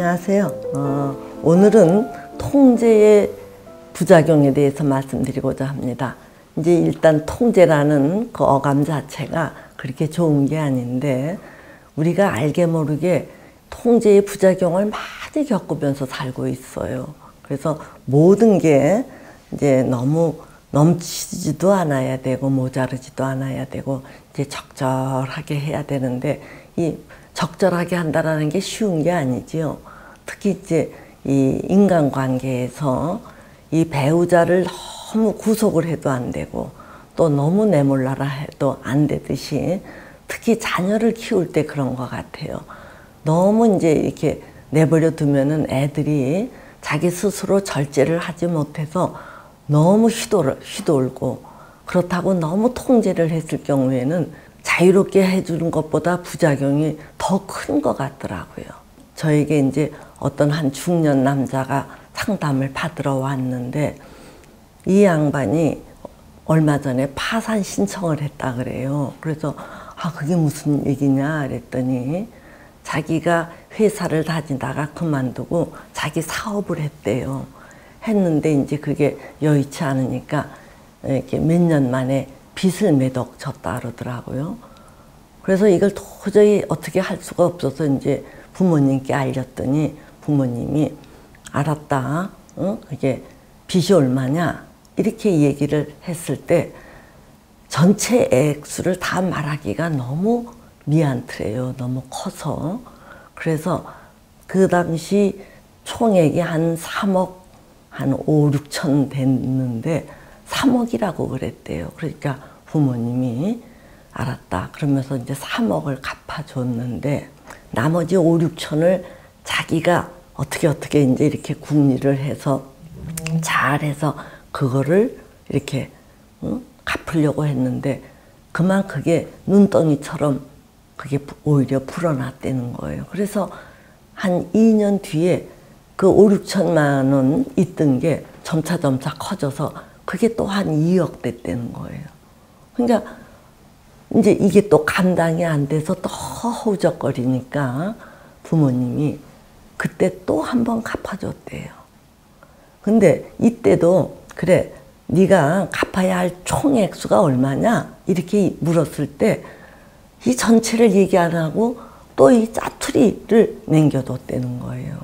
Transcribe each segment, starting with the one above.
안녕하세요. 오늘은 통제의 부작용에 대해서 말씀드리고자 합니다. 이제 일단 통제라는 그 어감 자체가 그렇게 좋은 게 아닌데 우리가 알게 모르게 통제의 부작용을 많이 겪으면서 살고 있어요. 그래서 모든 게 이제 너무 넘치지도 않아야 되고 모자르지도 않아야 되고 이제 적절하게 해야 되는데 이 적절하게 한다라는 게 쉬운 게 아니지요. 특히 이제 이 인간관계에서 이 배우자를 너무 구속을 해도 안 되고 또 너무 내몰라라 해도 안 되듯이 특히 자녀를 키울 때 그런 것 같아요. 너무 이제 이렇게 내버려 두면은 애들이 자기 스스로 절제를 하지 못해서 너무 휘돌고 그렇다고 너무 통제를 했을 경우에는 자유롭게 해주는 것보다 부작용이 더 큰 것 같더라고요. 저에게 이제 어떤 한 중년 남자가 상담을 받으러 왔는데 이 양반이 얼마 전에 파산 신청을 했다 그래요. 그래서 그게 무슨 얘기냐 그랬더니 자기가 회사를 다니다가 그만두고 자기 사업을 했대요. 했는데 이제 그게 여의치 않으니까 이렇게 몇 년 만에 빚을 매덕 졌다 그러더라고요. 그래서 이걸 도저히 어떻게 할 수가 없어서 이제 부모님께 알렸더니 부모님이 알았다. 이게 빚이 얼마냐? 이렇게 얘기를 했을 때 전체 액수를 다 말하기가 너무 미안트래요. 너무 커서. 그래서 그 당시 총액이 한 3억 한 5, 6천 됐는데 3억이라고 그랬대요. 그러니까 부모님이 알았다. 그러면서 이제 3억을 갚아줬는데 나머지 5, 6천을 자기가 어떻게 이제 이렇게 궁리를 해서 잘해서 그거를 이렇게 갚으려고 했는데 그만 그게 눈덩이처럼 그게 오히려 불어났다는 거예요. 그래서 한 2년 뒤에 그 5, 6천만 원 있던 게 점차 커져서 그게 또 한 2억 됐다는 거예요. 그러니까 이제 이게 또 감당이 안 돼서 또 허우적거리니까 부모님이 그때 또 한 번 갚아줬대요. 근데 이때도 그래 네가 갚아야 할 총액수가 얼마냐 이렇게 물었을 때 이 전체를 얘기 안 하고 또 이 짜투리를 남겨뒀다는 거예요.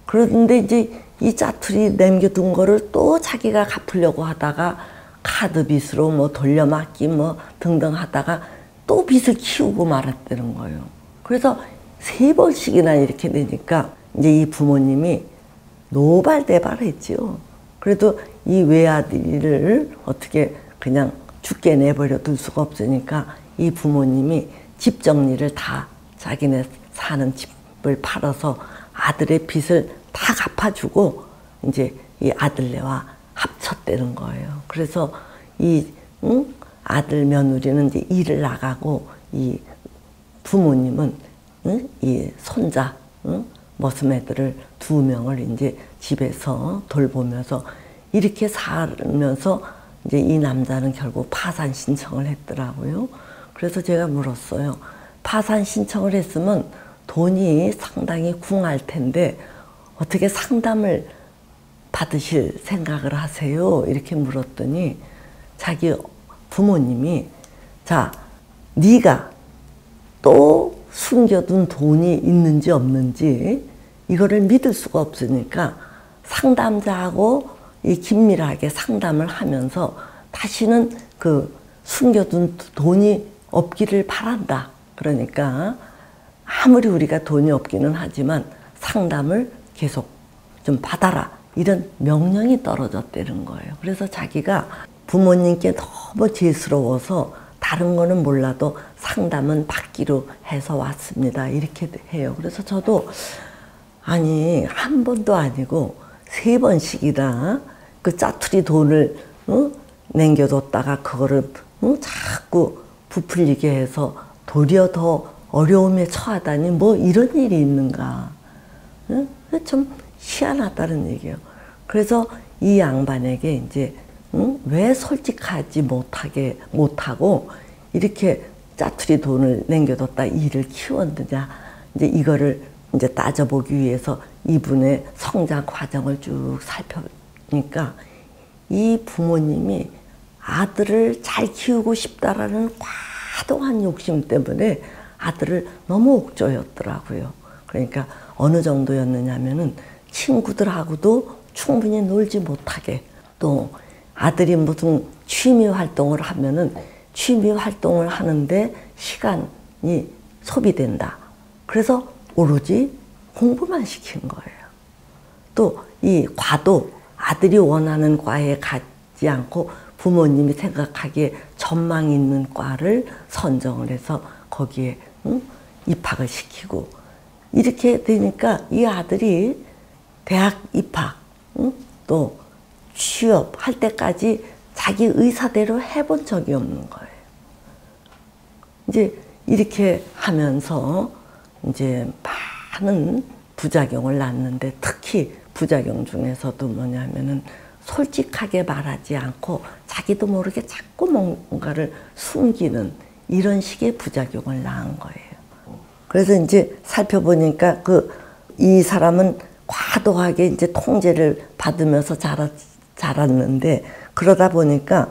그런데 이제 이 짜투리 남겨둔 거를 또 자기가 갚으려고 하다가 카드 빚으로 뭐 돌려막기 뭐 등등 하다가 또 빚을 키우고 말았다는 거예요. 그래서 3번씩이나 이렇게 되니까 이제 이 부모님이 노발대발했죠. 그래도 이 외아들을 어떻게 그냥 죽게 내버려 둘 수가 없으니까 이 부모님이 집 정리를 다 자기네 사는 집을 팔아서 아들의 빚을 다 갚아주고 이제 이 아들네와 합쳤다는 거예요. 그래서 이 아들 며느리는 이제 일을 나가고 이 부모님은 이 손자 머슴애들을 2명을 이제 집에서 돌보면서 이렇게 살면서 이제 이 남자는 결국 파산 신청을 했더라고요. 그래서 제가 물었어요. 파산 신청을 했으면 돈이 상당히 궁할 텐데 어떻게 상담을 받으실 생각을 하세요? 이렇게 물었더니 자기 부모님이 자, 네가 또 숨겨둔 돈이 있는지 없는지 이거를 믿을 수가 없으니까 상담자하고 이 긴밀하게 상담을 하면서 다시는 그 숨겨둔 돈이 없기를 바란다. 그러니까 아무리 우리가 돈이 없기는 하지만 상담을 계속 좀 받아라. 이런 명령이 떨어졌다는 거예요. 그래서 자기가 부모님께 너무 죄스러워서 다른 거는 몰라도 상담은 받기로 해서 왔습니다. 이렇게 해요. 그래서 저도 아니 한 번도 아니고 3번씩이나 그 짜투리 돈을 남겨뒀다가 그거를 자꾸 부풀리게 해서 도리어 더 어려움에 처하다니 뭐 이런 일이 있는가. 좀 희한하다는 얘기예요. 그래서 이 양반에게 이제 왜 솔직하지 못하고 이렇게 짜투리 돈을 남겨뒀다 일을 키웠느냐. 이제 이거를 이제 따져보기 위해서 이분의 성장 과정을 쭉 살펴보니까 이 부모님이 아들을 잘 키우고 싶다라는 과도한 욕심 때문에 아들을 너무 옥조였더라고요. 그러니까 어느 정도였느냐면은 친구들하고도 충분히 놀지 못하게, 또 아들이 무슨 취미 활동을 하면은 취미 활동을 하는데 시간이 소비된다. 그래서 오로지 공부만 시킨 거예요. 또 이 과도, 아들이 원하는 과에 가지 않고 부모님이 생각하기에 전망 있는 과를 선정을 해서 거기에 입학을 시키고, 이렇게 되니까 이 아들이 대학 입학 또 취업할 때까지 자기 의사대로 해본 적이 없는 거예요. 이제 이렇게 하면서 이제 많은 부작용을 낳는데, 특히 부작용 중에서도 뭐냐면은 솔직하게 말하지 않고 자기도 모르게 자꾸 뭔가를 숨기는 이런 식의 부작용을 낳은 거예요. 그래서 이제 살펴보니까 이 사람은 과도하게 이제 통제를 받으면서 자랐는데, 그러다 보니까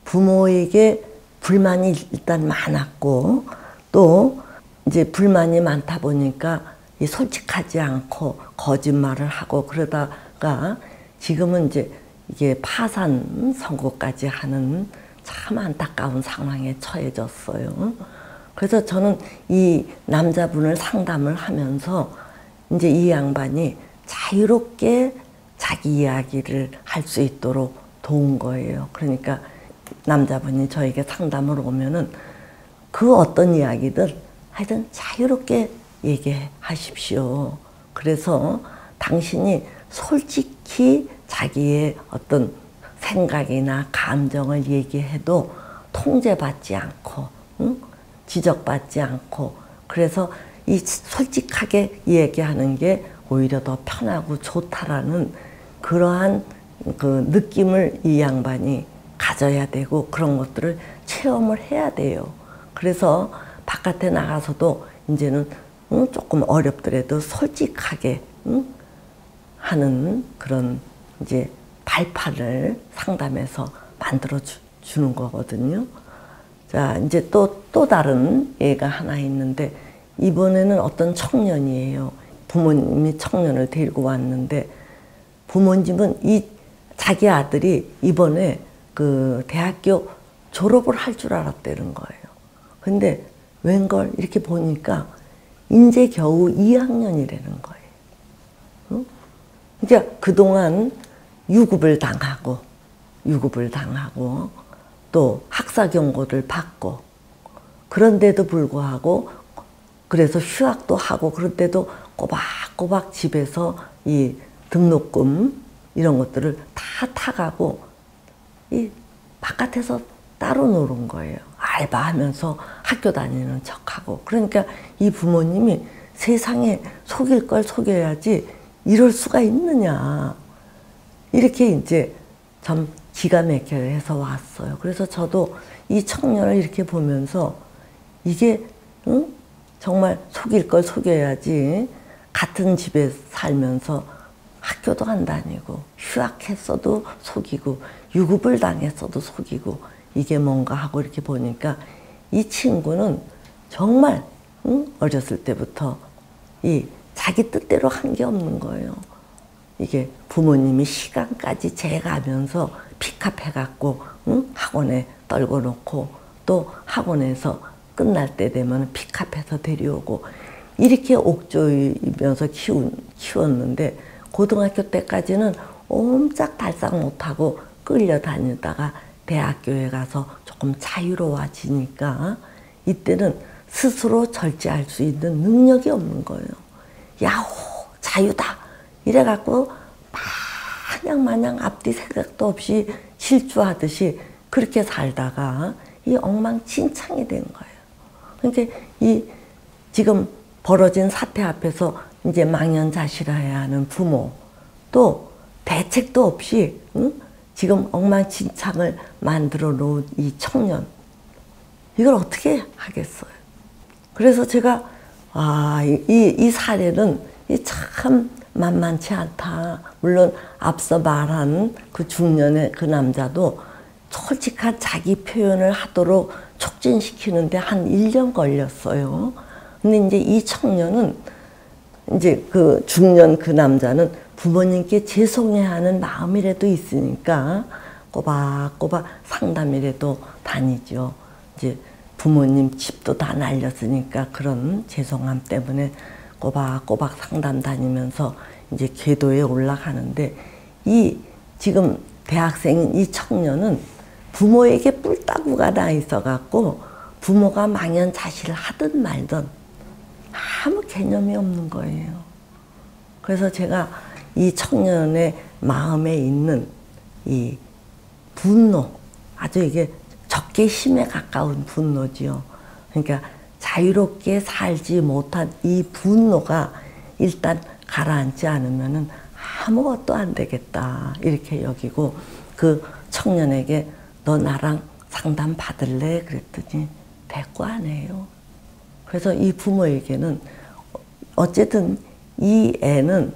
부모에게 불만이 일단 많았고, 또 이제 불만이 많다 보니까 솔직하지 않고 거짓말을 하고, 그러다가 지금은 이제 이게 파산 선고까지 하는 참 안타까운 상황에 처해졌어요. 그래서 저는 이 남자분을 상담을 하면서 이제 이 양반이 자유롭게 자기 이야기를 할 수 있도록 도운 거예요. 그러니까 남자분이 저에게 상담을 오면은 그 어떤 이야기든 하여튼 자유롭게 얘기하십시오. 그래서 당신이 솔직히 자기의 어떤 생각이나 감정을 얘기해도 통제받지 않고, 지적받지 않고, 그래서 이 솔직하게 얘기하는 게 오히려 더 편하고 좋다라는 그러한 그 느낌을 이 양반이 가져야 되고, 그런 것들을 체험을 해야 돼요. 그래서 바깥에 나가서도 이제는 조금 어렵더라도 솔직하게 하는 그런 이제 발판을 상담해서 만들어 주는 거거든요. 자, 이제 또 다른 예가 하나 있는데, 이번에는 어떤 청년이에요. 부모님이 청년을 데리고 왔는데, 부모님은 자기 아들이 이번에 그 대학교 졸업을 할 줄 알았다는 거예요. 근데 웬걸 이렇게 보니까 이제 겨우 2학년이라는 거예요. 그러니까 그동안 유급을 당하고 또 학사 경고를 받고, 그런데도 불구하고, 그래서 휴학도 하고, 그런데도 꼬박꼬박 집에서 이 등록금 이런 것들을 다 타가고 이 바깥에서 따로 노는 거예요. 알바하면서 학교 다니는 척하고. 그러니까 이 부모님이 세상에 속일 걸 속여야지 이럴 수가 있느냐, 이렇게 이제 참 기가 막혀서 왔어요. 그래서 저도 이 청년을 이렇게 보면서 이게 정말 속일 걸 속여야지, 같은 집에 살면서 학교도 안 다니고 휴학했어도 속이고 유급을 당했어도 속이고, 이게 뭔가 하고 이렇게 보니까 이 친구는 정말 어렸을 때부터 이 자기 뜻대로 한 게 없는 거예요. 이게 부모님이 시간까지 재가면서 픽업해갖고 학원에 떨궈 놓고, 또 학원에서 끝날 때 되면 픽업해서 데려오고, 이렇게 옥조이면서 키웠는데, 고등학교 때까지는 옴짝달싹 못하고 끌려다니다가 대학교에 가서 조금 자유로워지니까 이때는 스스로 절제할 수 있는 능력이 없는 거예요. 야호, 자유다 이래갖고 마냥 앞뒤 생각도 없이 질주하듯이 그렇게 살다가 이 엉망진창이 된 거예요. 그러니까 이 지금 벌어진 사태 앞에서 이제 망연자실해야 하는 부모, 또 대책도 없이 지금 엉망진창을 만들어 놓은 이 청년, 이걸 어떻게 하겠어요? 그래서 제가 이 사례는 참 만만치 않다. 물론 앞서 말한 그 중년의 그 남자도 솔직한 자기 표현을 하도록 촉진시키는데 한 1년 걸렸어요. 근데 이제 이 청년은 이제 그 중년 그 남자는 부모님께 죄송해야 하는 마음이라도 있으니까 꼬박꼬박 상담이라도 다니죠. 이제 부모님 집도 다 날렸으니까 그런 죄송함 때문에 꼬박꼬박 상담 다니면서 이제 궤도에 올라가는데 이 지금 대학생인 이 청년은 부모에게 뿔따구가 나 있어갖고 부모가 망연자실을 하든 말든 아무 개념이 없는 거예요. 그래서 제가 이 청년의 마음에 있는 이 분노, 아주 이게 적개심에 가까운 분노지요. 그러니까 자유롭게 살지 못한 이 분노가 일단 가라앉지 않으면은 아무것도 안 되겠다 이렇게 여기고 그 청년에게 너 나랑 상담 받을래? 그랬더니 대꾸 안 해요. 그래서 이 부모에게는 어쨌든 이 애는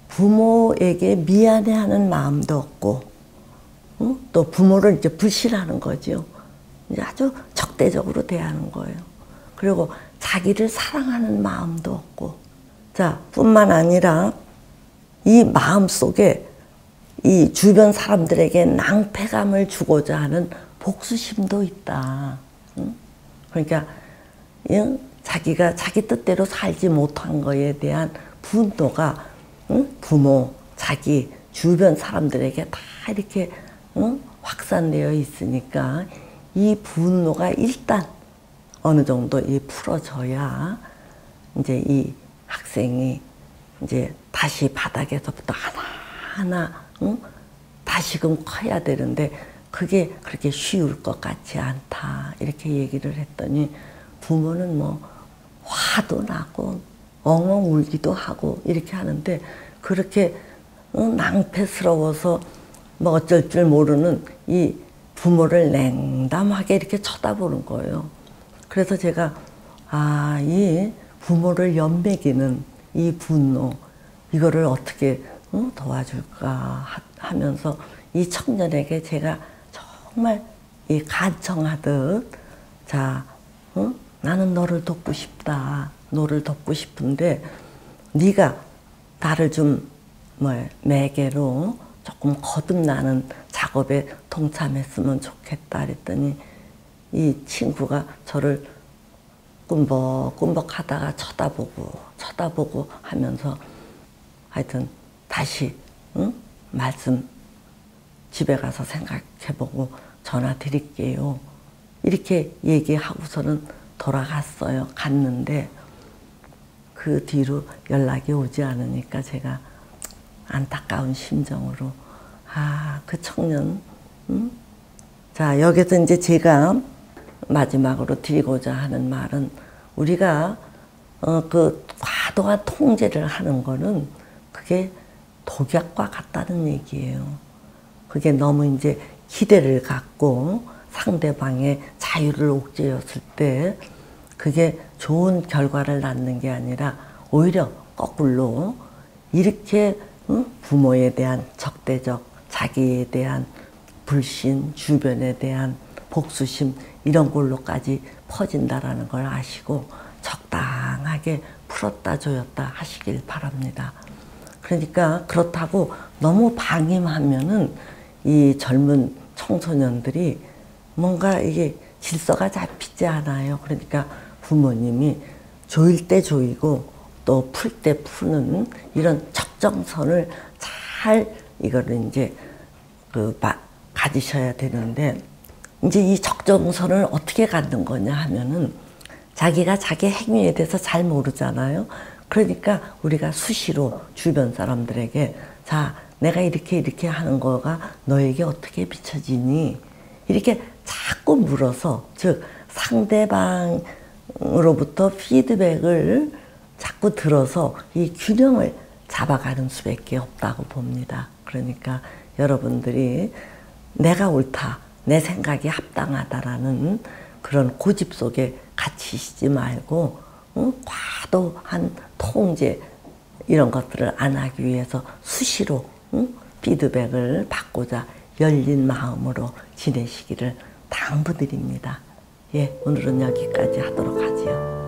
부모에게 미안해하는 마음도 없고 또 부모를 이제 불신하는 거죠. 이제 아주 적대적으로 대하는 거예요. 그리고 자기를 사랑하는 마음도 없고 자 뿐만 아니라 이 마음 속에 이 주변 사람들에게 낭패감을 주고자 하는 복수심도 있다. 그러니까 자기가 자기 뜻대로 살지 못한 거에 대한 분노가 부모, 자기, 주변 사람들에게 다 이렇게 확산되어 있으니까 이 분노가 일단 어느 정도 풀어져야 이제 이 학생이 이제 다시 바닥에서부터 하나하나 다시금 커야 되는데 그게 그렇게 쉬울 것 같지 않다 이렇게 얘기를 했더니 부모는 뭐 화도 나고 엉엉 울기도 하고 이렇게 하는데 그렇게 낭패스러워서 뭐 어쩔 줄 모르는 이 부모를 냉담하게 이렇게 쳐다보는 거예요. 그래서 제가 이 부모를 연맥이는 이 분노 이거를 어떻게 도와줄까 하면서 이 청년에게 제가 정말 이 간청하듯 자 나는 너를 돕고 싶다. 너를 돕고 싶은데 네가 나를 좀 매개로 조금 거듭나는 작업에 동참했으면 좋겠다 그랬더니 이 친구가 저를 끔벅끔벅 하다가 쳐다보고 하면서 하여튼 다시 말씀 집에 가서 생각해보고 전화 드릴게요. 이렇게 얘기하고서는 돌아갔어요. 갔는데 그 뒤로 연락이 오지 않으니까 제가 안타까운 심정으로 그 청년 자 여기서 이제 제가 마지막으로 드리고자 하는 말은 우리가 그 과도한 통제를 하는 거는 그게 독약과 같다는 얘기예요. 그게 너무 이제 기대를 갖고 상대방의 자유를 옥죄었을 때 그게 좋은 결과를 낳는 게 아니라 오히려 거꾸로 이렇게 부모에 대한 적대적, 자기에 대한 불신, 주변에 대한 복수심 이런 걸로까지 퍼진다라는 걸 아시고 적당하게 풀었다 조였다 하시길 바랍니다. 그러니까 그렇다고 너무 방임하면은 이 젊은 청소년들이 뭔가 이게 질서가 잡히지 않아요. 그러니까 부모님이 조일 때 조이고 또 풀 때 푸는 이런 적정선을 잘 이거를 이제 가지셔야 되는데 이제 이 적정선을 어떻게 갖는 거냐 하면은 자기가 자기 행위에 대해서 잘 모르잖아요. 그러니까 우리가 수시로 주변 사람들에게 자 내가 이렇게 하는 거가 너에게 어떻게 비춰지니? 이렇게 자꾸 물어서 즉 상대방으로부터 피드백을 자꾸 들어서 이 균형을 잡아가는 수밖에 없다고 봅니다. 그러니까 여러분들이 내가 옳다, 내 생각이 합당하다라는 그런 고집 속에 갇히시지 말고 과도한 통제 이런 것들을 안 하기 위해서 수시로 피드백을 받고자 열린 마음으로 지내시기를 당부드립니다. 예, 오늘은 여기까지 하도록 하지요.